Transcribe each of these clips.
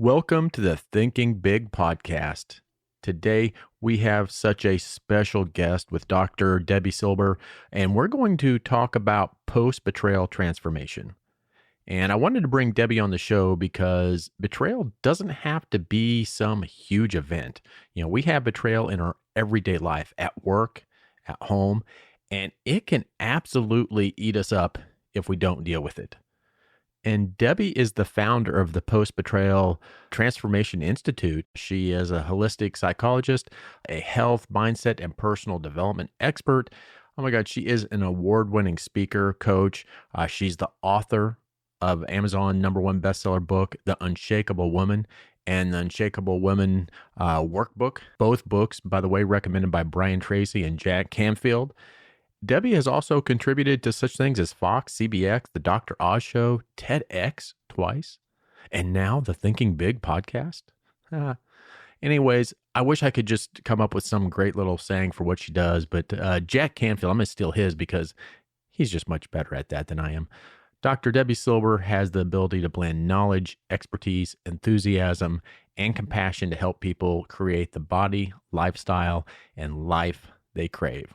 Welcome to the Thinking Big podcast. Today, we have such a special guest with Dr. Debi Silber, and we're going to talk about post betrayal transformation. And I wanted to bring Debi on the show because betrayal doesn't have to be some huge event. We have betrayal in our everyday life, at work, at home, and it can absolutely eat us up if we don't deal with it. And Debi is the founder of the Post Betrayal Transformation Institute. She is a holistic psychologist, a health, mindset, and personal development expert. Oh my God, she is an award-winning speaker, coach. She's the author of Amazon #1 bestseller book, The Unshakable Woman, and The Unshakable Woman Workbook. Both books, by the way, recommended by Brian Tracy and Jack Canfield. Debi has also contributed to such things as Fox, CBX, The Dr. Oz Show, TEDx twice, and now the Thinking Big podcast. Anyways, I wish I could just come up with some great little saying for what she does, but Jack Canfield, I'm going to steal his because he's just much better at that than I am. Dr. Debi Silber has the ability to blend knowledge, expertise, enthusiasm, and compassion to help people create the body, lifestyle, and life they crave.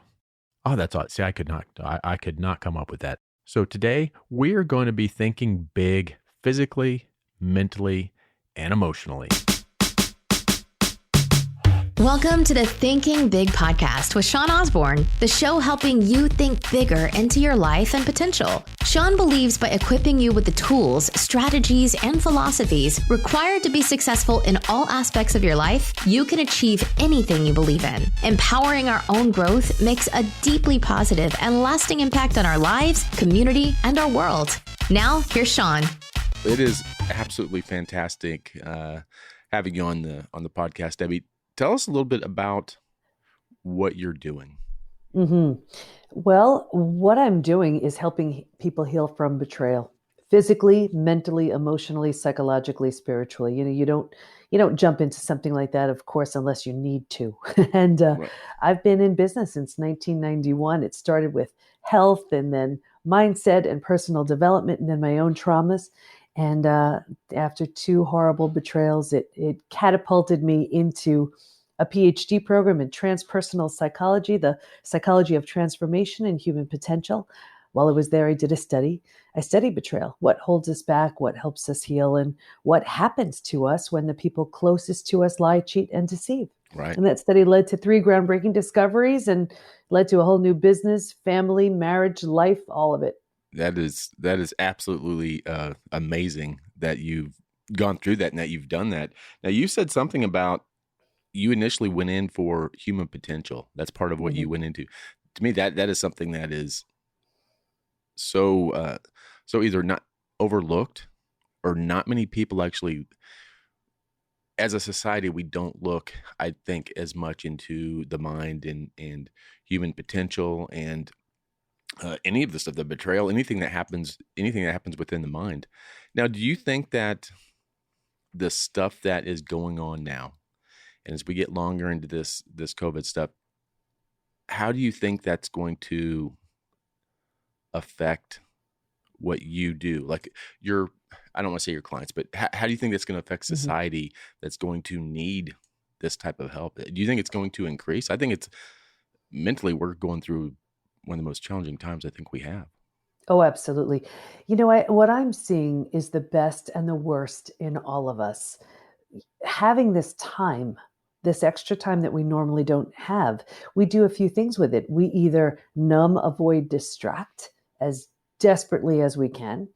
Oh, that's odd. See, I could not come up with that. So today we are going to be thinking big physically, mentally, and emotionally. Welcome to the Thinking Big podcast with Sean Osborne, the show helping you think bigger into your life and potential. Sean believes by equipping you with the tools, strategies, and philosophies required to be successful in all aspects of your life, you can achieve anything you believe in. Empowering our own growth makes a deeply positive and lasting impact on our lives, community, and our world. Now, here's Sean. It is absolutely fantastic having you on the podcast, Debi. Tell us a little bit about what you're doing. Well, what I'm doing is helping people heal from betrayal, physically, mentally, emotionally, psychologically, spiritually. You don't jump into something like that, of course, unless you need to. And Right. I've been in business since 1991. It started with health and then mindset and personal development and then my own traumas. And after two horrible betrayals, it catapulted me into a PhD program in transpersonal psychology, the psychology of transformation and human potential. While I was there, I did a study. I studied betrayal, what holds us back, what helps us heal, and what happens to us when the people closest to us lie, cheat, and deceive. Right. And that study led to 3 groundbreaking discoveries and led to a whole new business, family, marriage, life, all of it. That is absolutely amazing that you've gone through that and that you've done that. Now, you said something about you initially went in for human potential. That's part of what you went into. To me, that is something that is so either not overlooked or not many people actually, as a society, we don't look, I think, as much into the mind and human potential and any of the stuff, the betrayal, anything that happens within the mind. Now, do you think that the stuff that is going on now, and as we get longer into this COVID stuff, how do you think that's going to affect what you do? Like I don't want to say your clients, but how do you think that's going to affect society that's going to need this type of help? Do you think it's going to increase? I think it's mentally, we're going through one of the most challenging times I think we have. Oh, absolutely. What I'm seeing is the best and the worst in all of us. Having this time, this extra time that we normally don't have, we do a few things with it. We either numb, avoid, distract as desperately as we can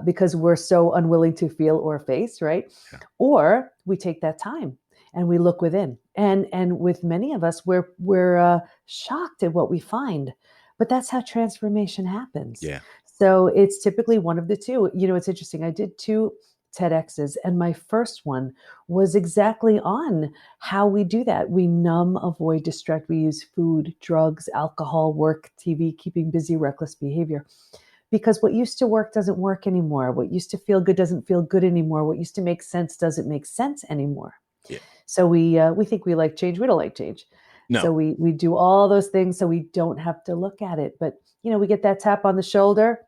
because we're so unwilling to feel or face, right? Yeah. Or we take that time and we look within. And with many of us, we're shocked at what we find. But that's how transformation happens. Yeah. So it's typically one of the two. It's interesting. I did 2 TEDx's, and my first one was exactly on how we do that. We numb, avoid, distract. We use food, drugs, alcohol, work, TV, keeping busy, reckless behavior. Because what used to work doesn't work anymore. What used to feel good doesn't feel good anymore. What used to make sense doesn't make sense anymore. Yeah. So we think we like change. We don't like change. No. So we do all those things so we don't have to look at it. But, we get that tap on the shoulder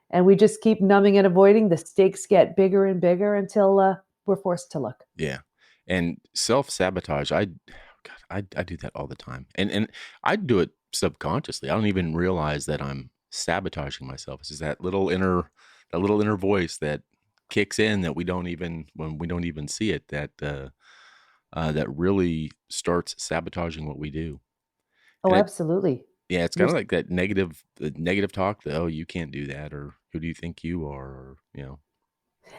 and we just keep numbing and avoiding. The stakes get bigger and bigger until we're forced to look. Yeah. And self-sabotage, I do that all the time. And I do it subconsciously. I don't even realize that I'm sabotaging myself. It's just that little inner voice that kicks in that when we don't even see it, that really starts sabotaging what we do. Oh, And absolutely. yeah, it's kind You're of like that the negative talk that, oh, you can't do that, or who do you think you are, or,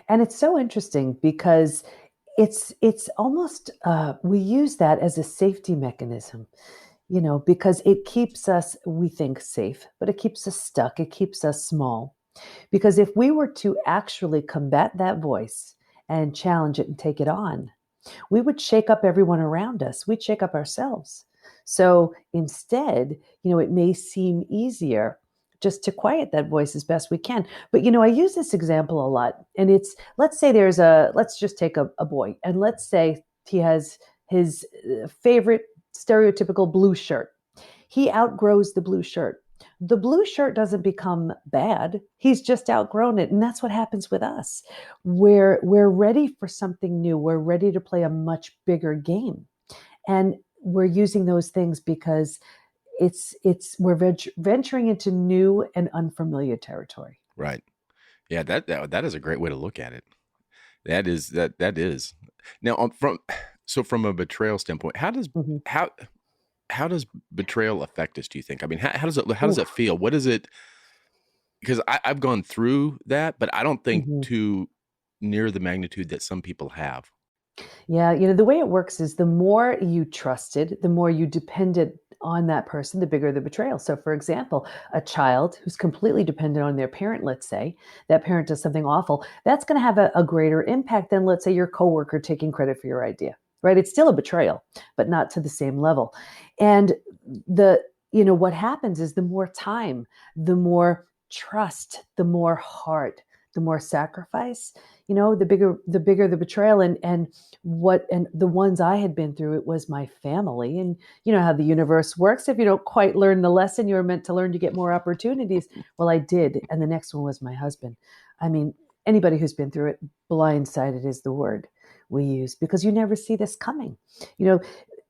And it's so interesting because it's almost we use that as a safety mechanism, because it keeps us, we think, safe, but it keeps us stuck. It keeps us small. Because if we were to actually combat that voice and challenge it and take it on, we would shake up everyone around us. We'd shake up ourselves. So instead, it may seem easier just to quiet that voice as best we can. But, I use this example a lot. And let's say let's just take a boy, and let's say he has his favorite stereotypical blue shirt. He outgrows the blue shirt. The blue shirt doesn't become bad. He's just outgrown it. And that's what happens with us. We're ready for something new. We're ready to play a much bigger game. And we're using those things because we're venturing into new and unfamiliar territory. right. Yeah, that is a great way to look at it. That is. Now, from a betrayal standpoint, Mhm. how how does betrayal affect us, do you think? I mean, how does Oof. it feel? What is it? Because I've gone through that, but I don't think Mhm. to near the magnitude that some people have. Yeah, the way it works is the more you trusted, the more you depended on that person, the bigger the betrayal. So, for example, a child who's completely dependent on their parent, let's say, that parent does something awful, that's going to have a greater impact than, let's say, your coworker taking credit for your idea, right? It's still a betrayal, but not to the same level. And what happens is the more time, the more trust, the more heart, the more sacrifice, the bigger the betrayal. And the ones I had been through, it was my family. And you know how the universe works. If you don't quite learn the lesson you were meant to learn, you get more opportunities. Well, I did. And the next one was my husband. I mean, anybody who's been through it, blindsided is the word we use, because you never see this coming. You know,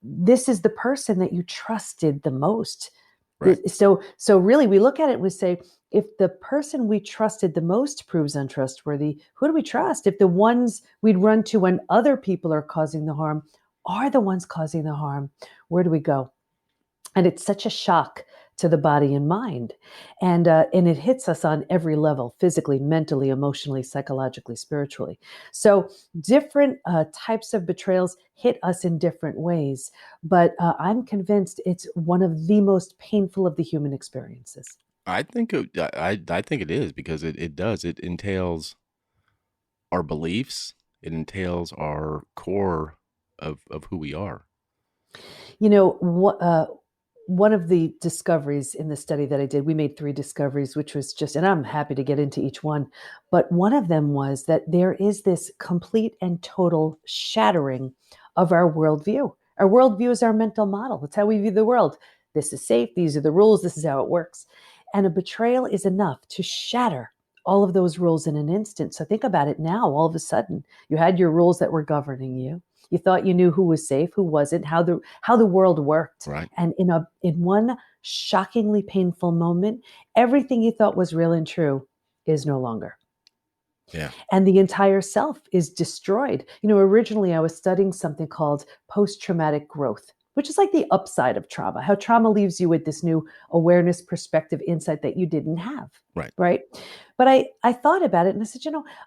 this is the person that you trusted the most. Right. So really, we look at it and we say, if the person we trusted the most proves untrustworthy, who do we trust? If the ones we'd run to when other people are causing the harm are the ones causing the harm, where do we go? And it's such a shock to the body and mind, and it hits us on every level: physically, mentally, emotionally, psychologically, spiritually. So different types of betrayals hit us in different ways, but I'm convinced it's one of the most painful of the human experiences. I think it is, because it does. It entails our beliefs. It entails our core of who we are. One of the discoveries in the study that I did, we made 3 discoveries, which was just, and I'm happy to get into each one, but one of them was that there is this complete and total shattering of our worldview. Our worldview is our mental model. It's how we view the world. This is safe. These are the rules. This is how it works. And a betrayal is enough to shatter all of those rules in an instant. So think about it now. All of a sudden, you had your rules that were governing you. You thought you knew who was safe, who wasn't, how the world worked. Right. And in one shockingly painful moment, everything you thought was real and true is no longer. Yeah. And the entire self is destroyed. Originally I was studying something called post-traumatic growth, which is like the upside of trauma, how trauma leaves you with this new awareness, perspective, insight that you didn't have. Right. Right. But I thought about it and I said,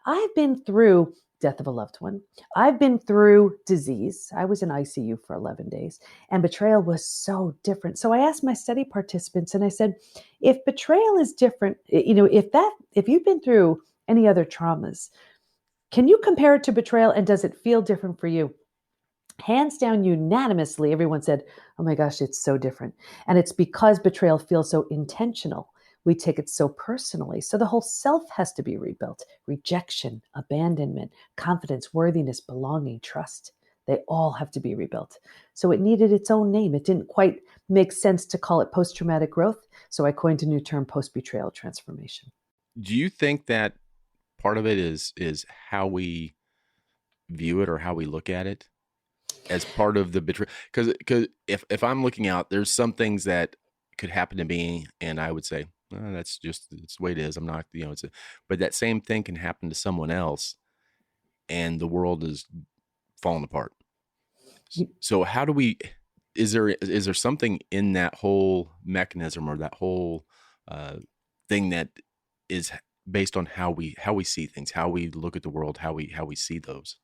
I've been through death of a loved one. I've been through disease. I was in ICU for 11 days, and betrayal was so different. So I asked my study participants and I said, if betrayal is different, if you've been through any other traumas, can you compare it to betrayal, and does it feel different for you? Hands down, unanimously, everyone said, oh my gosh, it's so different. And it's because betrayal feels so intentional. We take it so personally. So the whole self has to be rebuilt: rejection, abandonment, confidence, worthiness, belonging, trust. They all have to be rebuilt. So it needed its own name. It didn't quite make sense to call it post traumatic growth. So I coined a new term: post betrayal transformation. Do you think that part of it is how we view it or how we look at it as part of the betrayal? Because if I'm looking out, there's some things that could happen to me, and I would say, "Oh, that's just it's the way it is. I'm not, but that same thing can happen to someone else, and the world is falling apart. So how do we? Is there something in that whole mechanism or that whole thing that is based on how we see things, how we look at the world, how we see those?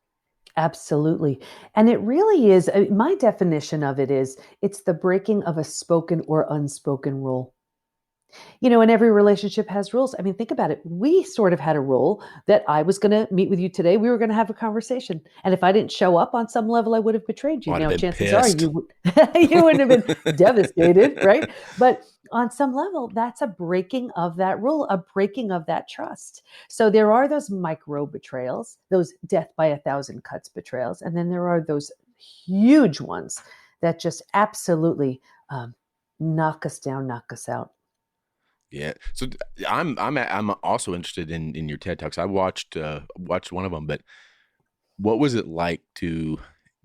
Absolutely. And it really is, my definition of it is it's the breaking of a spoken or unspoken rule. And every relationship has rules. I mean, think about it. We sort of had a rule that I was going to meet with you today. We were going to have a conversation. And if I didn't show up on some level, I would have betrayed you. I'd Now, have been chances are pissed. you wouldn't have been devastated, right? But on some level, that's a breaking of that rule, a breaking of that trust. So there are those micro betrayals, those death by 1,000 cuts betrayals. And then there are those huge ones that just absolutely knock us down, knock us out. Yeah. So I'm also interested in your TED Talks. I watched one of them, but what was it like to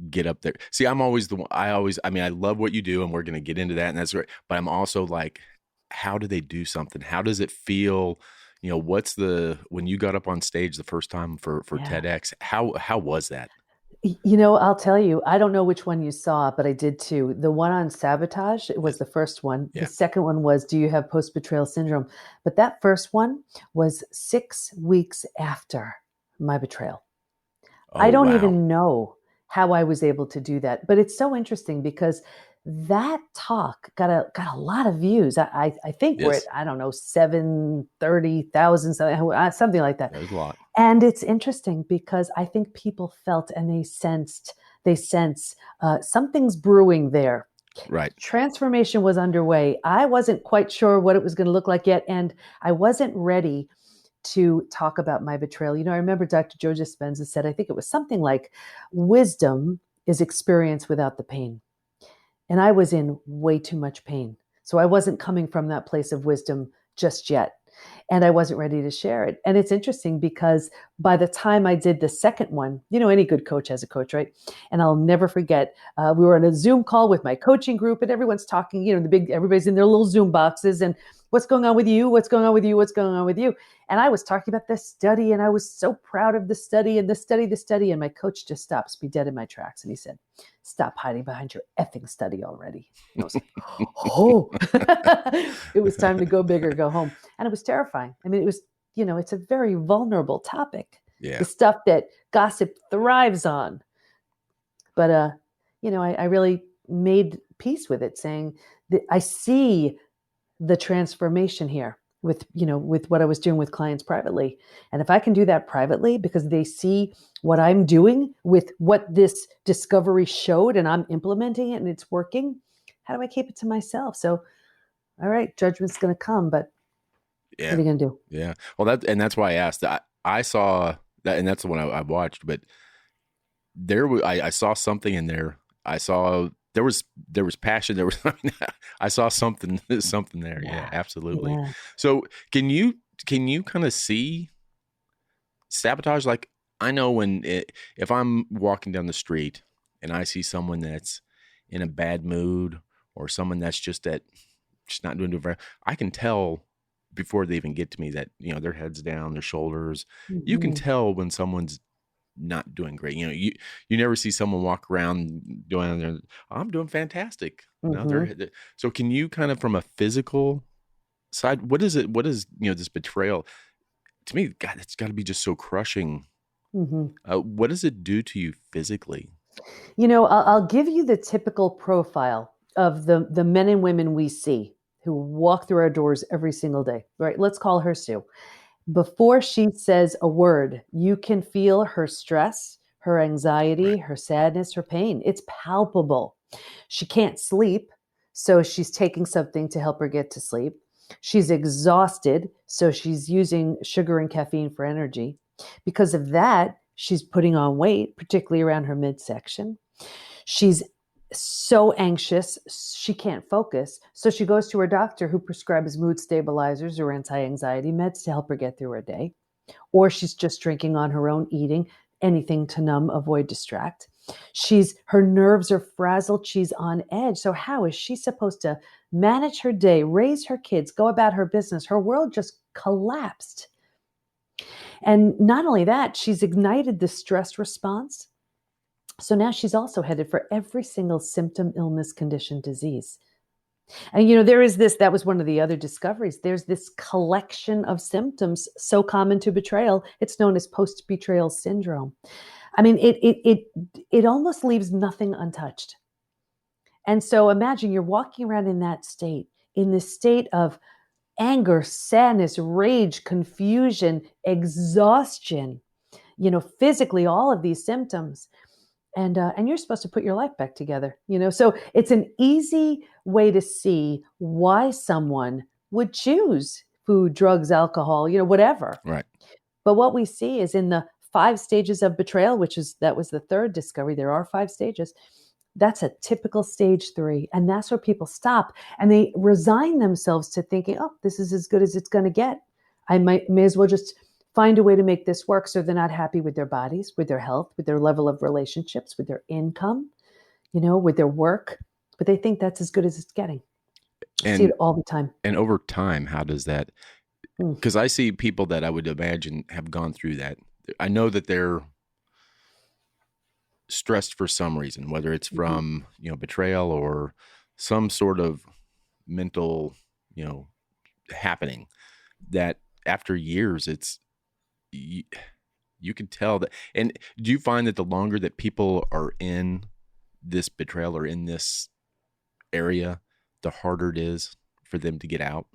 get up there? See, I'm always the one. I mean, I love what you do, and we're going to get into that, and that's great. But I'm also like, how do they do something? How does it feel? What's when you got up on stage the first time for TEDx? How was that? I'll tell you, I don't know which one you saw, but I did too. The one on sabotage, it was the first one. Yeah. The second one was, do you have post-betrayal syndrome? But that first one was 6 weeks after my betrayal. Oh, I don't wow. even know how I was able to do that, but it's so interesting because that talk got a lot of views. I think we're at, I don't know, 730,000, something like that. There's a lot. And it's interesting because I think people felt and they sense something's brewing there. Right. Transformation was underway. I wasn't quite sure what it was going to look like yet, and I wasn't ready to talk about my betrayal. I remember Dr. Joe Dispenza said, I think it was something like, wisdom is experience without the pain. And I was in way too much pain. So I wasn't coming from that place of wisdom just yet. And I wasn't ready to share it. And it's interesting because by the time I did the second one, any good coach has a coach, right? And I'll never forget, we were on a Zoom call with my coaching group and everyone's talking, everybody's in their little Zoom boxes and what's going on with you? What's going on with you? What's going on with you? And I was talking about this study and I was so proud of the study and the study. And my coach just stops me dead in my tracks. And he said, stop hiding behind your effing study already. And I was like, oh, it was time to go big or go home. And it was terrifying. I mean, it was, it's a very vulnerable topic. Yeah. The stuff that gossip thrives on. But, I really made peace with it, saying that I see the transformation here with what I was doing with clients privately. And if I can do that privately because they see what I'm doing with what this discovery showed and I'm implementing it and it's working, how do I keep it to myself? So, all right, judgment's going to come, but what are you going to do? Yeah. Well, that's why I asked. I saw that, and that's the one I watched, but I saw something in there. I saw there was passion. There was, I saw something there. Yeah, absolutely. Yeah. So can you kind of see sabotage? Like, I know if I'm walking down the street and I see someone that's in a bad mood or someone that's just not doing very, I can tell before they even get to me that, their head's down, their shoulders. Mm-hmm. You can tell when someone's not doing great. You never see someone walk around doing, I'm doing fantastic. Mm-hmm. No, so can you kind of, from a physical side, what is this betrayal? To me, God, it's got to be just so crushing. Mm-hmm. What does it do to you physically? I'll give you the typical profile of the men and women we see who walk through our doors every single day, right? Let's call her Sue. Before she says a word, you can feel her stress, her anxiety, right, her sadness, her pain. It's palpable. She can't sleep, so she's taking something to help her get to sleep. She's exhausted, so she's using sugar and caffeine for energy. Because of that, she's putting on weight, particularly around her midsection. She's so anxious, she can't focus. So she goes to her doctor who prescribes mood stabilizers or anti-anxiety meds to help her get through her day. Or she's just drinking on her own, eating. anything to numb, avoid, distract. Her nerves are frazzled. She's on edge. So how is she supposed to manage her day, raise her kids, go about her business? Her world just collapsed. And not only that, she's ignited the stress response. So now she's also headed for every single symptom, illness, condition, disease. And, there is this, that was one of the other discoveries. There's this collection of symptoms so common to betrayal. It's known as post betrayal syndrome. I mean, it almost leaves nothing untouched. And so imagine you're walking around in that state, in this state of anger, sadness, rage, confusion, exhaustion, physically, all of these symptoms. And you're supposed to put your life back together, So it's an easy way to see why someone would choose food, drugs, alcohol, whatever. Right. But what we see is in the 5 stages of betrayal, that was the third discovery. There are 5 stages. That's a typical stage 3. And that's where people stop and they resign themselves to thinking, oh, this is as good as it's going to get. I may as well just find a way to make this work. So they're not happy with their bodies, with their health, with their level of relationships, with their income, with their work. But they think that's as good as it's getting. I see it all the time. And over time, how does that? Because I see people that I would imagine have gone through that. I know that they're stressed for some reason, whether it's from, betrayal or some sort of mental, happening that after years, you can tell that. And do you find that the longer that people are in this betrayal or in this area, the harder it is for them to get out?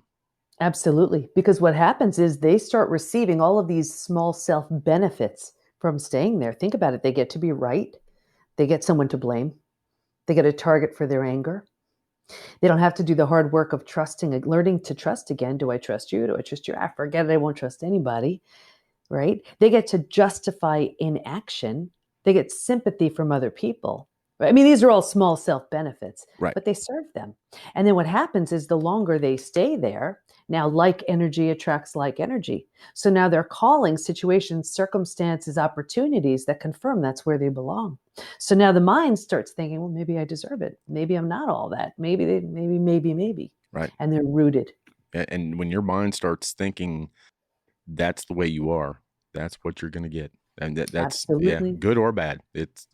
Absolutely. Because what happens is they start receiving all of these small self benefits from staying there. Think about it. They get to be right. They get someone to blame. They get a target for their anger. They don't have to do the hard work of trusting, learning to trust again. Do I trust you? Do I trust you? I forget it. I won't trust anybody. Right? They get to justify inaction. They get sympathy from other people. I mean, these are all small self-benefits, right, but they serve them. And then what happens is the longer they stay there, now like energy attracts like energy. So now they're calling situations, circumstances, opportunities that confirm that's where they belong. So now the mind starts thinking, well, maybe I deserve it. Maybe I'm not all that. Maybe. Right. And they're rooted. And when your mind starts thinking that's the way you are, that's what you're going to get. And that's Absolutely. good or bad. It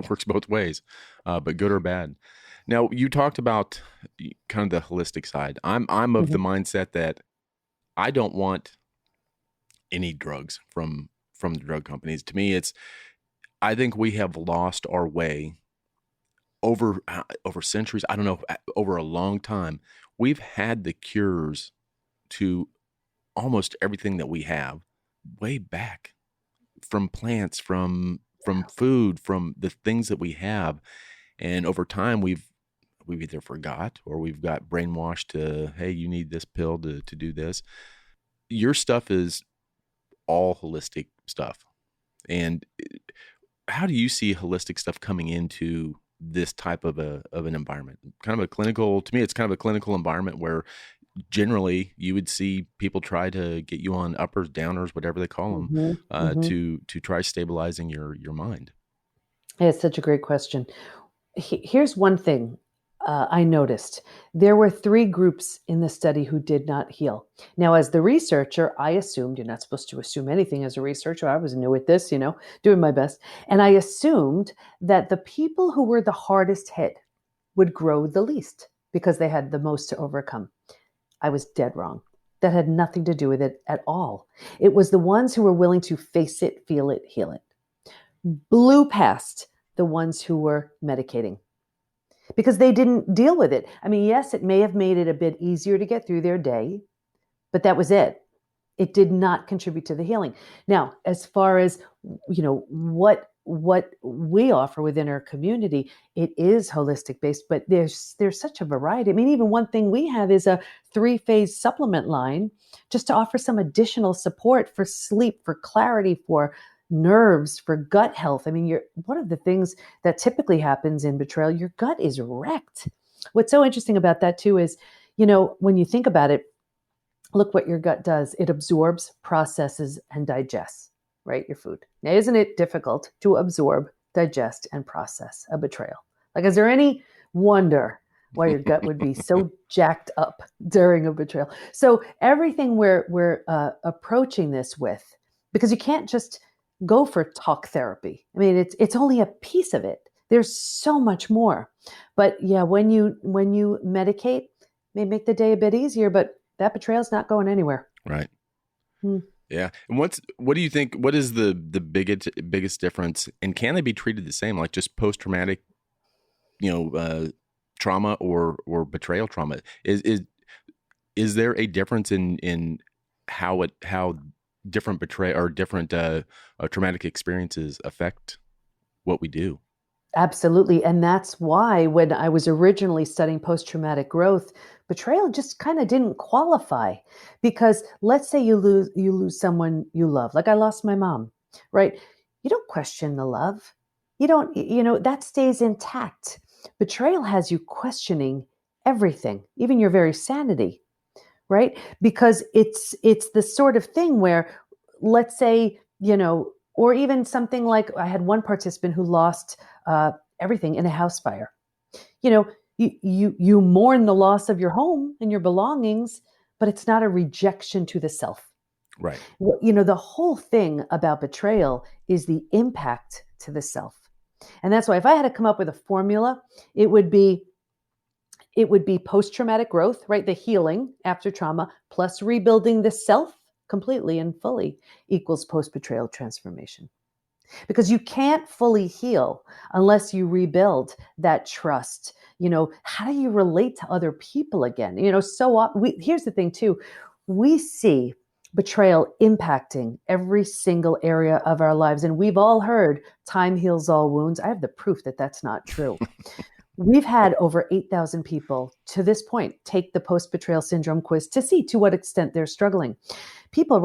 works both ways, but good or bad. Now you talked about kind of the holistic side. I'm of the mindset that I don't want any drugs from the drug companies. To me, I think we have lost our way over centuries. I don't know, over a long time. We've had the cures to almost everything that we have way back. From plants, from food, from the things that we have, and over time we've either forgot or we've got brainwashed to, hey, you need this pill to do this. Your stuff is all holistic stuff, and how do you see holistic stuff coming into this type of an environment? Kind of a clinical, to me, it's kind of a clinical environment where generally you would see people try to get you on uppers, downers, whatever they call them, to try stabilizing your mind. Yeah, it's such a great question. Here's one thing I noticed. There were 3 groups in the study who did not heal. Now, as the researcher, I assumed, you're not supposed to assume anything as a researcher. I was new at this, doing my best. And I assumed that the people who were the hardest hit would grow the least because they had the most to overcome. I was dead wrong. That had nothing to do with it at all. It was the ones who were willing to face it, feel it, heal it. Blew past the ones who were medicating because they didn't deal with it. I mean, yes, it may have made it a bit easier to get through their day, but that was it. It did not contribute to the healing. Now, as far as, what we offer within our community, it is holistic based, but there's such a variety. I mean, even one thing we have is a 3-phase supplement line just to offer some additional support for sleep, for clarity, for nerves, for gut health. I mean, one of the things that typically happens in betrayal, your gut is wrecked. What's so interesting about that too is, when you think about it, look what your gut does. It absorbs, processes, and digests. right? Your food. Now, isn't it difficult to absorb, digest, and process a betrayal? Like, is there any wonder why your gut would be so jacked up during a betrayal? So everything we're approaching this with, because you can't just go for talk therapy. I mean, it's only a piece of it. There's so much more. But yeah, when you medicate, it may make the day a bit easier, but that betrayal's not going anywhere. Right. Hmm. Yeah. And what do you think, what is the biggest difference, and can they be treated the same, like just post-traumatic, trauma or betrayal trauma? Is there a difference in how different different traumatic experiences affect what we do? Absolutely. And that's why when I was originally studying post-traumatic growth, betrayal just kind of didn't qualify. Because let's say you lose someone you love. Like I lost my mom, right? You don't question the love. You don't, that stays intact. Betrayal has you questioning everything, even your very sanity, right? Because it's the sort of thing where, let's say, or even something like I had one participant who lost everything in a house fire. You know, you mourn the loss of your home and your belongings, but it's not a rejection to the self. Right. The whole thing about betrayal is the impact to the self. And that's why if I had to come up with a formula, it would be post-traumatic growth, right? The healing after trauma plus rebuilding the self completely and fully equals post-betrayal transformation. Because you can't fully heal unless you rebuild that trust. How do you relate to other people again? So often, here's the thing too. We see betrayal impacting every single area of our lives. And we've all heard time heals all wounds. I have the proof that that's not true. We've had over 8,000 people to this point take the post-betrayal syndrome quiz to see to what extent they're struggling.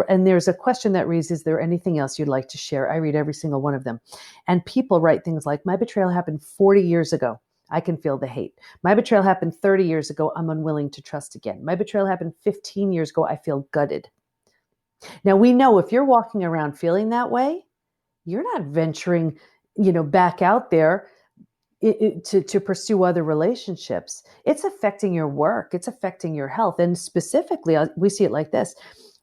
And there's a question that reads, is there anything else you'd like to share? I read every single one of them. And people write things like, my betrayal happened 40 years ago. I can feel the hate. My betrayal happened 30 years ago. I'm unwilling to trust again. My betrayal happened 15 years ago. I feel gutted. Now, we know if you're walking around feeling that way, you're not venturing, back out there to pursue other relationships. It's affecting your work. It's affecting your health. And specifically, we see it like this.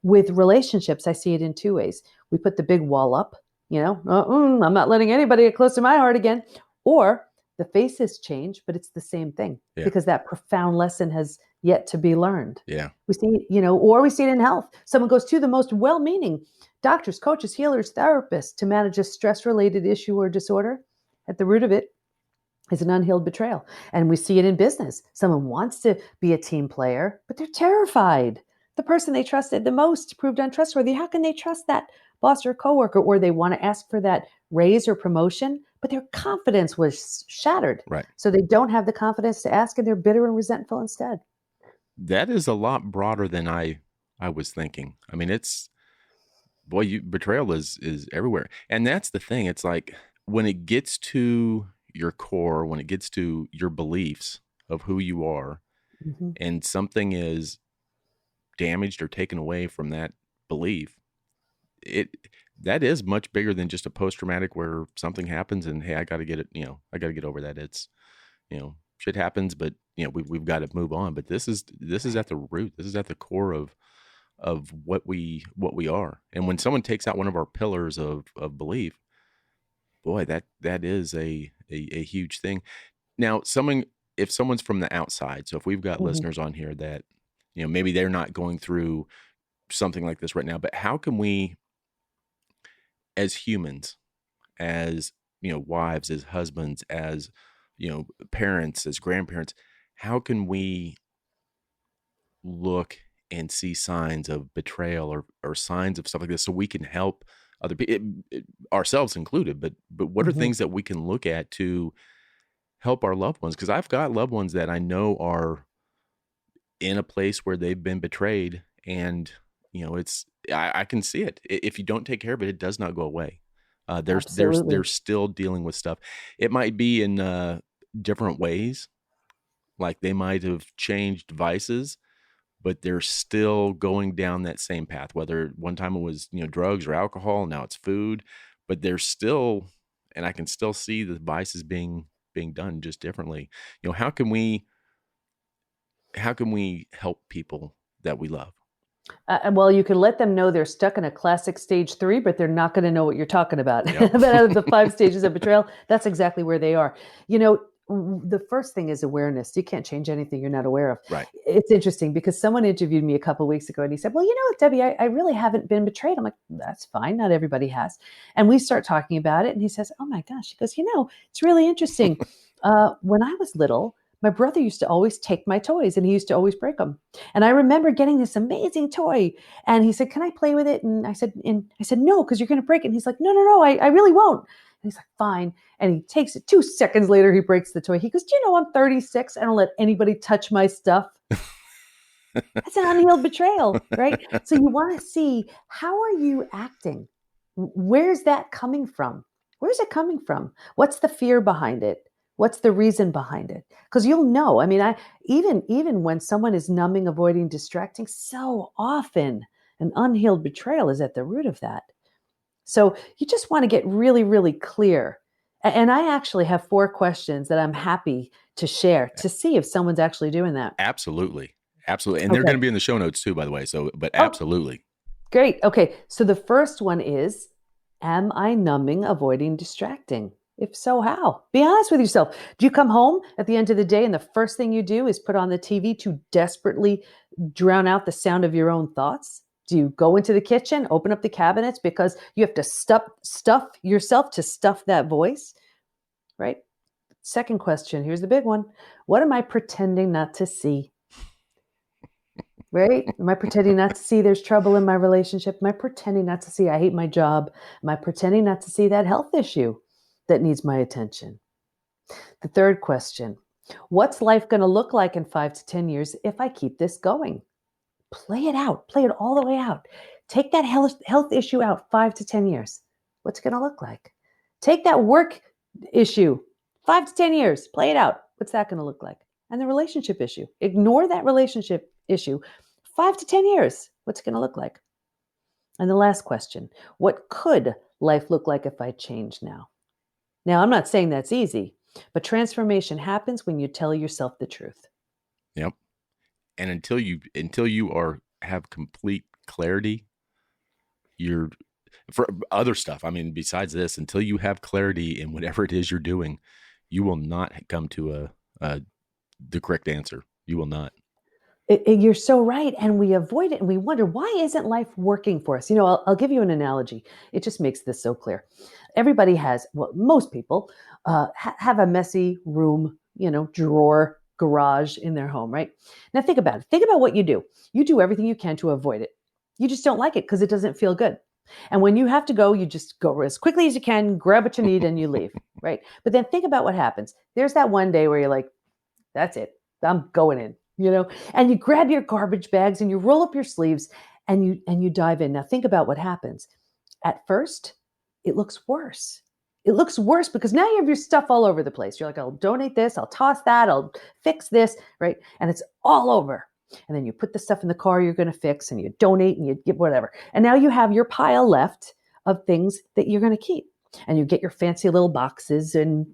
With relationships, I see it in two ways. We put the big wall up, I'm not letting anybody get close to my heart again. Or the faces change, but it's the same thing because that profound lesson has yet to be learned. Yeah. We see, or we see it in health. Someone goes to the most well-meaning doctors, coaches, healers, therapists to manage a stress-related issue or disorder. At the root of it is an unhealed betrayal. And we see it in business. Someone wants to be a team player, but they're terrified. The person they trusted the most proved untrustworthy. How can they trust that boss or coworker? Or they want to ask for that raise or promotion, but their confidence was shattered. Right. So they don't have the confidence to ask, and they're bitter and resentful instead. That is a lot broader than I was thinking. I mean, betrayal is everywhere. And that's the thing. It's like when it gets to your core, when it gets to your beliefs of who you are, and something is damaged or taken away from that belief, that is much bigger than just a post-traumatic where something happens and, hey, I got to get it, I got to get over that. It's, shit happens, but we've got to move on. But this is at the root. This is at the core of what we are. And when someone takes out one of our pillars of belief, boy, that is a huge thing. Now, if someone's from the outside, so if we've got listeners on here that, maybe they're not going through something like this right now, but how can we, as humans, as, wives, as husbands, as, parents, as grandparents, how can we look and see signs of betrayal or signs of stuff like this so we can help other people, ourselves included, but what are things that we can look at to help our loved ones? Because I've got loved ones that I know are in a place where they've been betrayed, and I can see it. If you don't take care of it, it does not go away. They're still dealing with stuff. It might be in different ways, like they might have changed vices, but they're still going down that same path, whether one time it was, drugs or alcohol, now it's food, but they're still, and I can still see the vices being done just differently. How can we help people that we love? Well, you can let them know they're stuck in a classic stage 3, but they're not going to know what you're talking about. Yep. But out of the 5 stages of betrayal, that's exactly where they are. The first thing is awareness. You can't change anything you're not aware of. Right. It's interesting because someone interviewed me a couple of weeks ago and he said, well, Debbie, I really haven't been betrayed. I'm like, that's fine. Not everybody has. And we start talking about it. And he says, oh my gosh. He goes, it's really interesting. When I was little, my brother used to always take my toys and he used to always break them. And I remember getting this amazing toy and he said, can I play with it? And I said, no, because you're going to break it. And he's like, no, I really won't. And he's like, fine. And he takes it. 2 seconds later, he breaks the toy. He goes, do you know I'm 36? I don't let anybody touch my stuff. That's an unhealed betrayal, right? So you want to see, how are you acting? Where's that coming from? Where's it coming from? What's the fear behind it? What's the reason behind it? Because you'll know. I mean, even when someone is numbing, avoiding, distracting, so often an unhealed betrayal is at the root of that. So you just want to get really, really clear. And I actually have 4 questions that I'm happy to share to see if someone's actually doing that. Absolutely. Absolutely. And they're going to be in the show notes too, by the way. So, but absolutely. Great. Okay. So the first one is, am I numbing, avoiding, distracting? If so, how? Be honest with yourself. Do you come home at the end of the day and the first thing you do is put on the TV to desperately drown out the sound of your own thoughts? Do you go into the kitchen, open up the cabinets because you have to stuff yourself to stuff that voice? Right? Second question. Here's the big one. What am I pretending not to see? Right? Am I pretending not to see there's trouble in my relationship? Am I pretending not to see I hate my job? Am I pretending not to see that health issue that needs my attention? The third question, what's life going to look like in 5 to 10 years if I keep this going? Play it out. Play it all the way out. Take that health issue out 5 to 10 years. What's it going to look like? Take that work issue 5 to 10 years. Play it out. What's that going to look like? And the relationship issue. Ignore that relationship issue 5 to 10 years. What's it going to look like? And the last question, what could life look like if I change now? Now, I'm not saying that's easy, but transformation happens when you tell yourself the truth. Yep. And until you have complete clarity, you're for other stuff. I mean, besides this, until you have clarity in whatever it is you're doing, you will not come to the correct answer. You will not. You're so right. And we avoid it and we wonder, why isn't life working for us? I'll give you an analogy. It just makes this so clear. Everybody has, well, most people have a messy room, drawer, garage in their home, right? Now think about it. Think about what you do. You do everything you can to avoid it. You just don't like it because it doesn't feel good. And when you have to go, you just go as quickly as you can, grab what you need and you leave, right? But then think about what happens. There's that one day where you're like, that's it. I'm going in. And you grab your garbage bags and you roll up your sleeves and you dive in. Now think about what happens. At first, it looks worse. It looks worse because now you have your stuff all over the place. You're like, I'll donate this, I'll toss that, I'll fix this, right? And it's all over. And then you put the stuff in the car you're going to fix and you donate and you give whatever. And now you have your pile left of things that you're going to keep. And you get your fancy little boxes and,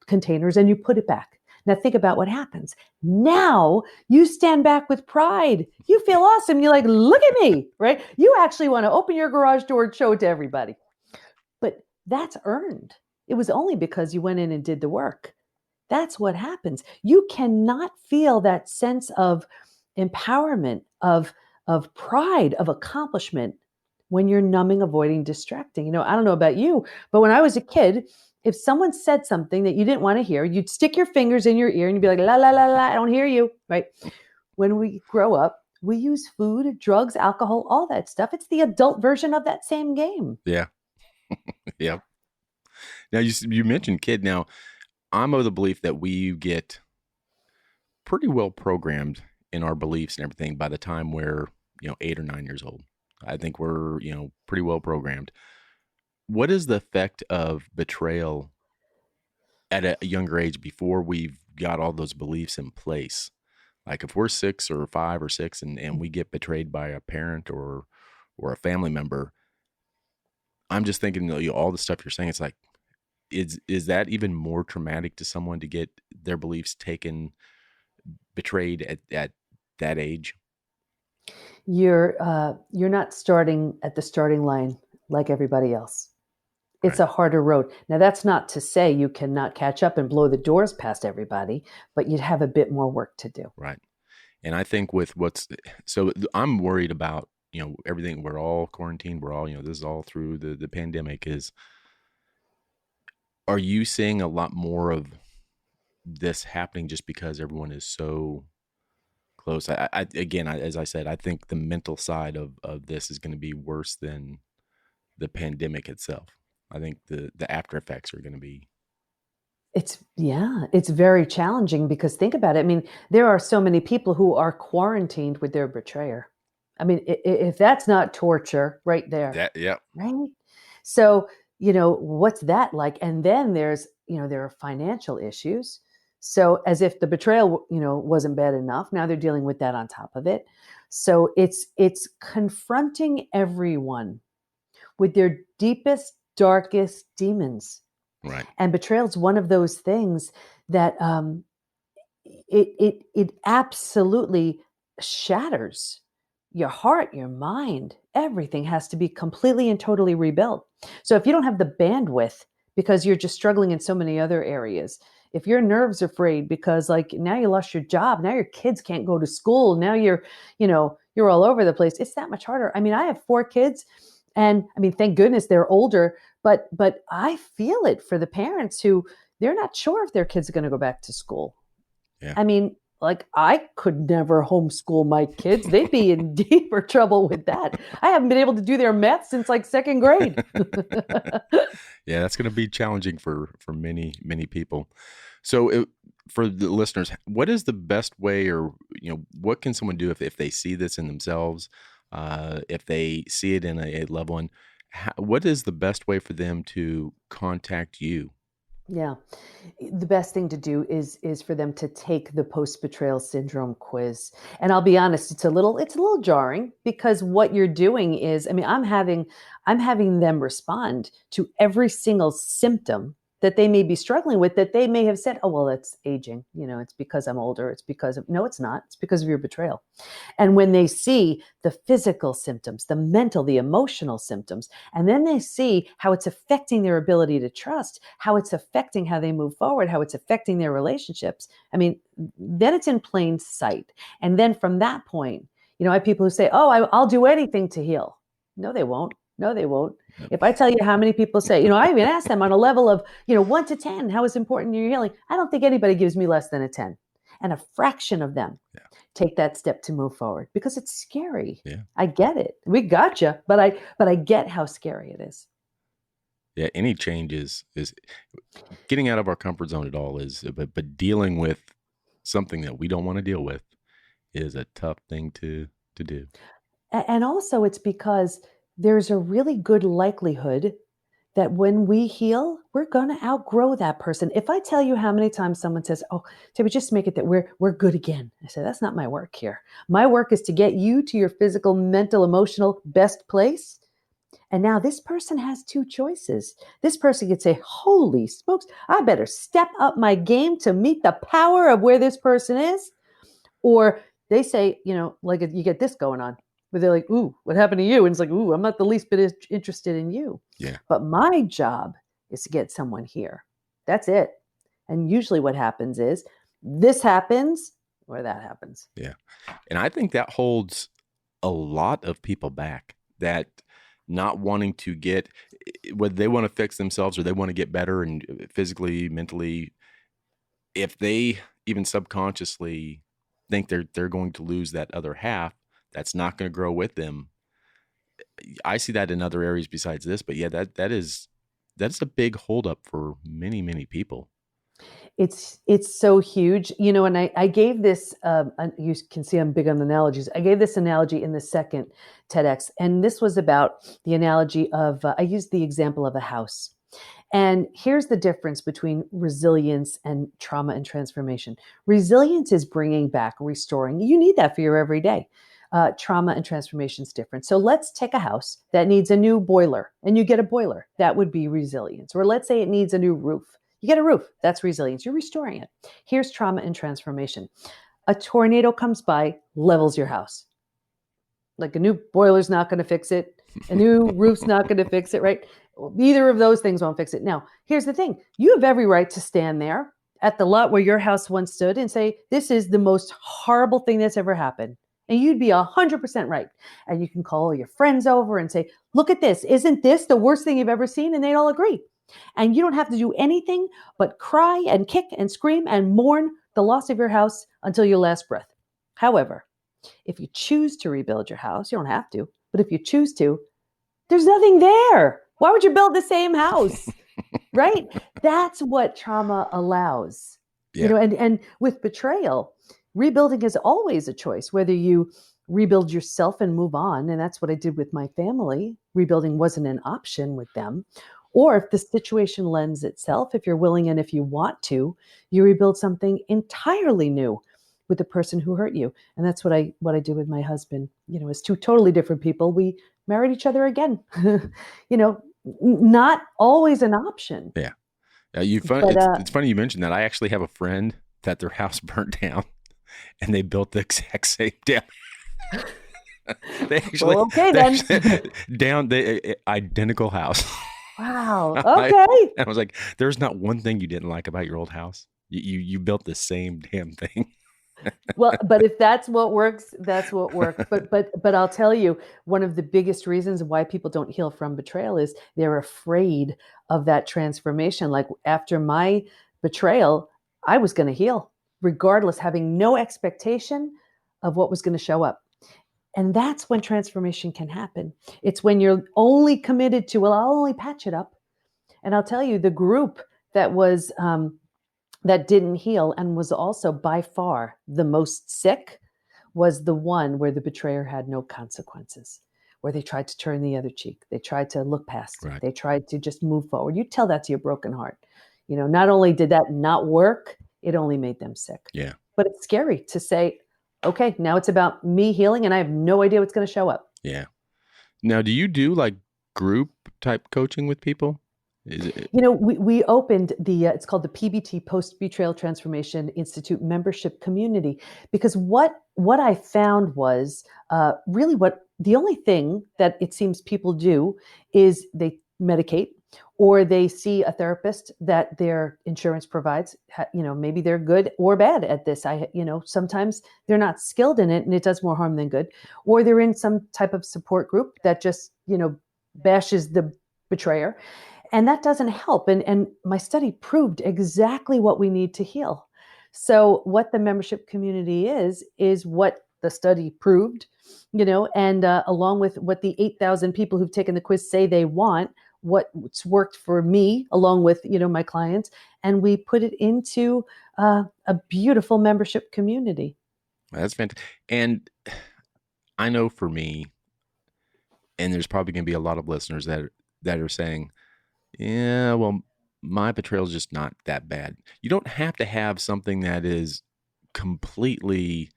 containers and you put it back. Now think about what happens. Now you stand back with pride. You feel awesome. You're like, look at me, right? You actually want to open your garage door and show it to everybody. But that's earned. It was only because you went in and did the work. That's what happens. You cannot feel that sense of empowerment, of pride, of accomplishment when you're numbing, avoiding, distracting. I don't know about you, but when I was a kid, if someone said something that you didn't want to hear, you'd stick your fingers in your ear and you'd be like, la, la, la, la, I don't hear you, right? When we grow up, we use food, drugs, alcohol, all that stuff. It's the adult version of that same game. Yeah. Yeah. Now, you mentioned kid. Now, I'm of the belief that we get pretty well programmed in our beliefs and everything by the time we're, 8 or 9 years old. I think we're, pretty well programmed. What is the effect of betrayal at a younger age before we've got all those beliefs in place? Like if we're 6 or 5 or 6 and we get betrayed by a parent or a family member, I'm just thinking, all the stuff you're saying, it's like, is that even more traumatic to someone to get their beliefs taken, betrayed at that age? You're not starting at the starting line like everybody else. It's Right. a harder road. Now, that's not to say you cannot catch up and blow the doors past everybody, but you'd have a bit more work to do. Right. And I think with I'm worried about, everything. We're all quarantined. We're all, this is all through the pandemic. Are you seeing a lot more of this happening just because everyone is so close? As I said, I think the mental side of this is going to be worse than the pandemic itself. I think the after effects are going to be. It's very challenging because think about it. I mean, there are so many people who are quarantined with their betrayer. I mean, if that's not torture right there, That, yeah. right? So, what's that like? And then there are financial issues. So as if the betrayal, wasn't bad enough, now they're dealing with that on top of it. So it's confronting everyone with their deepest, darkest demons. Right. And betrayal is one of those things that it absolutely shatters your heart, your mind. Everything has to be completely and totally rebuilt. So if you don't have the bandwidth because you're just struggling in so many other areas, if your nerves are frayed because like now you lost your job, now your kids can't go to school, now you're all over the place, it's that much harder. I mean, I have 4 kids, and I mean, thank goodness they're older, but I feel it for the parents who they're not sure if their kids are going to go back to school. Yeah. I mean, like I could never homeschool my kids. They'd be in deeper trouble with that. I haven't been able to do their math since like second grade. Yeah, that's going to be challenging for many, many people. So for the listeners, what is the best way, or what can someone do if they see this in themselves, if they see it in a loved one? What is the best way for them to contact you? Yeah. The best thing to do is for them to take the post betrayal syndrome quiz. And I'll be honest, it's a little jarring because what you're doing is, I mean, I'm having them respond to every single symptom that they may be struggling with, that they may have said, oh, well, it's aging. It's because I'm older. It's because of, no, it's not. It's because of your betrayal. And when they see the physical symptoms, the mental, the emotional symptoms, and then they see how it's affecting their ability to trust, how it's affecting how they move forward, how it's affecting their relationships, I mean, then it's in plain sight. And then from that point, I have people who say, oh, I'll do anything to heal. No, they won't. No, they won't. If I tell you how many people say, I even ask them on a level of, 1 to 10, how is important your healing? I don't think anybody gives me less than a 10. And a fraction of them take that step to move forward because it's scary. Yeah. I get it. We gotcha, but I get how scary it is. Yeah, any change is getting out of our comfort zone at all but dealing with something that we don't want to deal with is a tough thing to do. And also it's because there's a really good likelihood that when we heal, we're going to outgrow that person. If I tell you how many times someone says, oh, Debbie, just make it that we're good again. I say, that's not my work here. My work is to get you to your physical, mental, emotional best place. And now this person has 2 choices. This person could say, holy smokes, I better step up my game to meet the power of where this person is. Or they say, like you get this going on, where they're like, ooh, what happened to you? And it's like, ooh, I'm not the least bit interested in you. Yeah. But my job is to get someone here. That's it. And usually what happens is this happens or that happens. Yeah. And I think that holds a lot of people back, that not wanting to get, whether they want to fix themselves or they want to get better and physically, mentally, if they even subconsciously think they're going to lose that other half, that's not going to grow with them. I see that in other areas besides this, but yeah, that's a big holdup for many, many people. It's so huge, and I gave this, you can see I'm big on analogies. I gave this analogy in the second TEDx, and this was about the analogy of, I used the example of a house. And here's the difference between resilience and trauma and transformation. Resilience is bringing back, restoring. You need that for your everyday. Trauma and transformation is different. So let's take a house that needs a new boiler and you get a boiler. That would be resilience. Or let's say it needs a new roof. You get a roof. That's resilience. You're restoring it. Here's trauma and transformation. A tornado comes by, levels your house. Like a new boiler's not going to fix it. A new roof's not going to fix it, right? Either of those things won't fix it. Now, here's the thing. You have every right to stand there at the lot where your house once stood and say, this is the most horrible thing that's ever happened. And you'd be 100% right. And you can call your friends over and say, look at this. Isn't this the worst thing you've ever seen? And they'd all agree. And you don't have to do anything but cry and kick and scream and mourn the loss of your house until your last breath. However, if you choose to rebuild your house, you don't have to, but if you choose to, there's nothing there. Why would you build the same house? Right? That's what trauma allows. Yeah. And with betrayal, rebuilding is always a choice, whether you rebuild yourself and move on. And that's what I did with my family. Rebuilding wasn't an option with them. Or if the situation lends itself, if you're willing and if you want to, you rebuild something entirely new with the person who hurt you. And that's what I did with my husband. As two totally different people, we married each other again. Not always an option. Yeah. It's funny you mentioned that. I actually have a friend that their house burnt down and they built the exact same damn. They actually, down the identical house. Wow. Okay. I was like, there's not one thing you didn't like about your old house. You built the same damn thing. Well, but if that's what works, that's what works. But I'll tell you, one of the biggest reasons why people don't heal from betrayal is they're afraid of that transformation. Like after my betrayal, I was going to heal regardless, having no expectation of what was going to show up. And that's when transformation can happen. It's when you're only committed to, well, I'll only patch it up. And I'll tell you, the group that was that didn't heal and was also by far the most sick was the one where the betrayer had no consequences, where they tried to turn the other cheek. They tried to look past it. They tried to just move forward. You tell that to your broken heart. Not only did that not work, it only made them sick. Yeah. But it's scary to say, okay, now it's about me healing and I have no idea what's going to show up. Yeah. Now, do you do like group type coaching with people? We opened it's called the PBT, Post Betrayal Transformation Institute membership community, because what I found was really the only thing that it seems people do is they medicate or they see a therapist that their insurance provides. Maybe they're good or bad at this. Sometimes they're not skilled in it and it does more harm than good, or they're in some type of support group that just, bashes the betrayer. And that doesn't help. And my study proved exactly what we need to heal. So what the membership community is what the study proved, and along with what the 8,000 people who've taken the quiz say they want, what's worked for me, along with, my clients, and we put it into a beautiful membership community. That's fantastic. And I know for me, and there's probably going to be a lot of listeners that are saying, yeah, well, my betrayal is just not that bad. You don't have to have something that is completely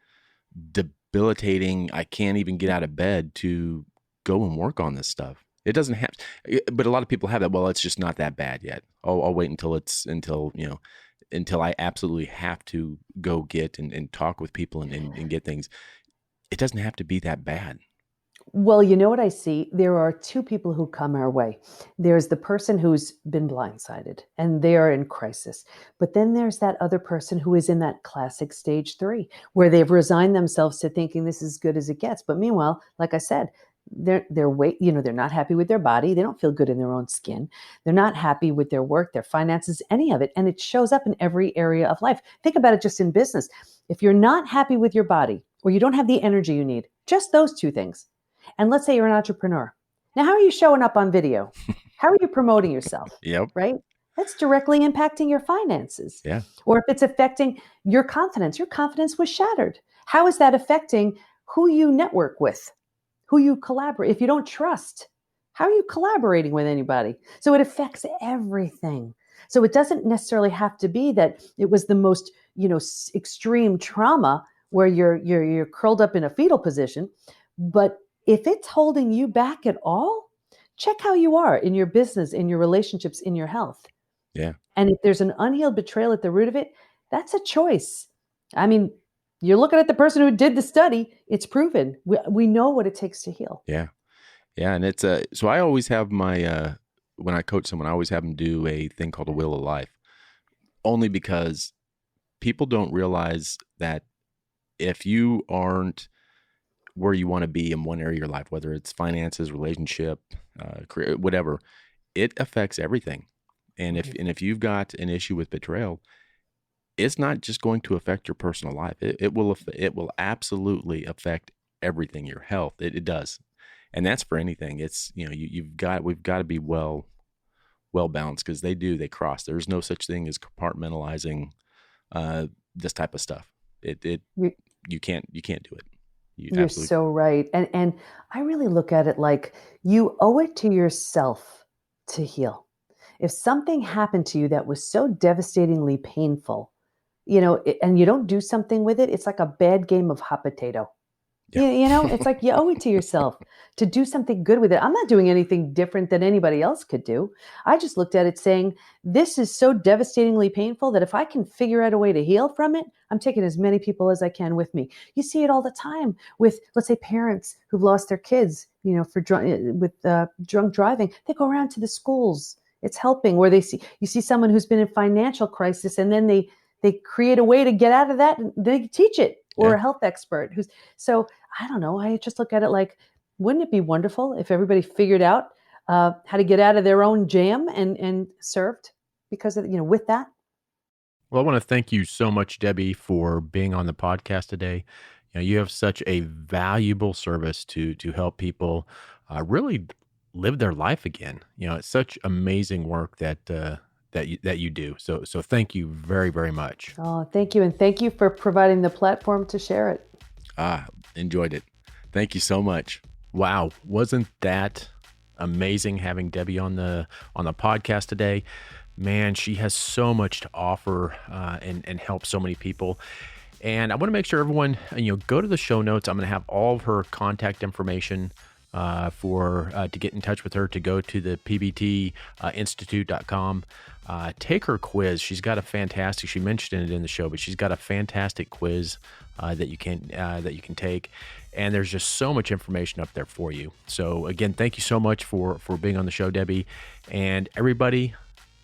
debilitating. I can't even get out of bed to go and work on this stuff. It doesn't have, but a lot of people have that. Well, it's just not that bad yet. I'll wait until I absolutely have to go get and talk with people and get things. It doesn't have to be that bad. Well, you know what I see? There are two people who come our way. There's the person who's been blindsided and they are in crisis. But then there's that other person who is in that classic stage 3, where they've resigned themselves to thinking this is as good as it gets. But meanwhile, like I said, they're not happy with their body. They don't feel good in their own skin. They're not happy with their work, their finances, any of it. And it shows up in every area of life. Think about it just in business. If you're not happy with your body or you don't have the energy you need, just those two things. And let's say you're an entrepreneur. Now, how are you showing up on video? How are you promoting yourself? Yep. Right? That's directly impacting your finances. Yeah. Or if it's affecting your confidence was shattered. How is that affecting who you network with, who you collaborate? If you don't trust, How are you collaborating with anybody? So it affects everything. So it doesn't necessarily have to be that it was the most, extreme trauma where you're curled up in a fetal position, but if it's holding you back at all, check how you are in your business, in your relationships, in your health. Yeah. And if there's an unhealed betrayal at the root of it, that's a choice. I mean, you're looking at the person who did the study. It's proven. We know what it takes to heal. Yeah. Yeah. And it's so I always have my, when I coach someone, I always have them do a thing called a wheel of life, only because people don't realize that if you aren't where you want to be in one area of your life, whether it's finances, relationship, career, whatever, it affects everything. And if you've got an issue with betrayal, it's not just going to affect your personal life. It will absolutely affect everything, your health. It does. And that's for anything. It's, we've got to be well balanced, because they cross. There's no such thing as compartmentalizing this type of stuff. You can't do it. You're so right. And I really look at it like you owe it to yourself to heal. If something happened to you that was so devastatingly painful, and you don't do something with it, it's like a bad game of hot potato. Yeah. It's like you owe it to yourself to do something good with it. I'm not doing anything different than anybody else could do. I just looked at it saying, this is so devastatingly painful that if I can figure out a way to heal from it, I'm taking as many people as I can with me. You see it all the time with, let's say, parents who've lost their kids, for drunk driving. They go around to the schools. It's helping, where you see someone who's been in financial crisis, and then they create a way to get out of that, and they teach it, or a health expert so I don't know. I just look at it like, wouldn't it be wonderful if everybody figured out how to get out of their own jam and served because of, with that? Well, I want to thank you so much, Debi, for being on the podcast today. You have such a valuable service to help people really live their life again. It's such amazing work that you do. So thank you very, very much. Oh, thank you. And thank you for providing the platform to share it. Enjoyed it. Thank you so much. Wow. Wasn't that amazing having Debi on the podcast today? Man, she has so much to offer and help so many people. And I want to make sure everyone, go to the show notes. I'm going to have all of her contact information to get in touch with her, to go to the pbtinstitute.com. Take her quiz. She's got a fantastic, she mentioned it in the show, but she's got a fantastic quiz that you can take. And there's just so much information up there for you. So again, thank you so much for being on the show, Debi. And everybody,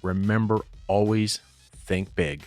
remember, always think big.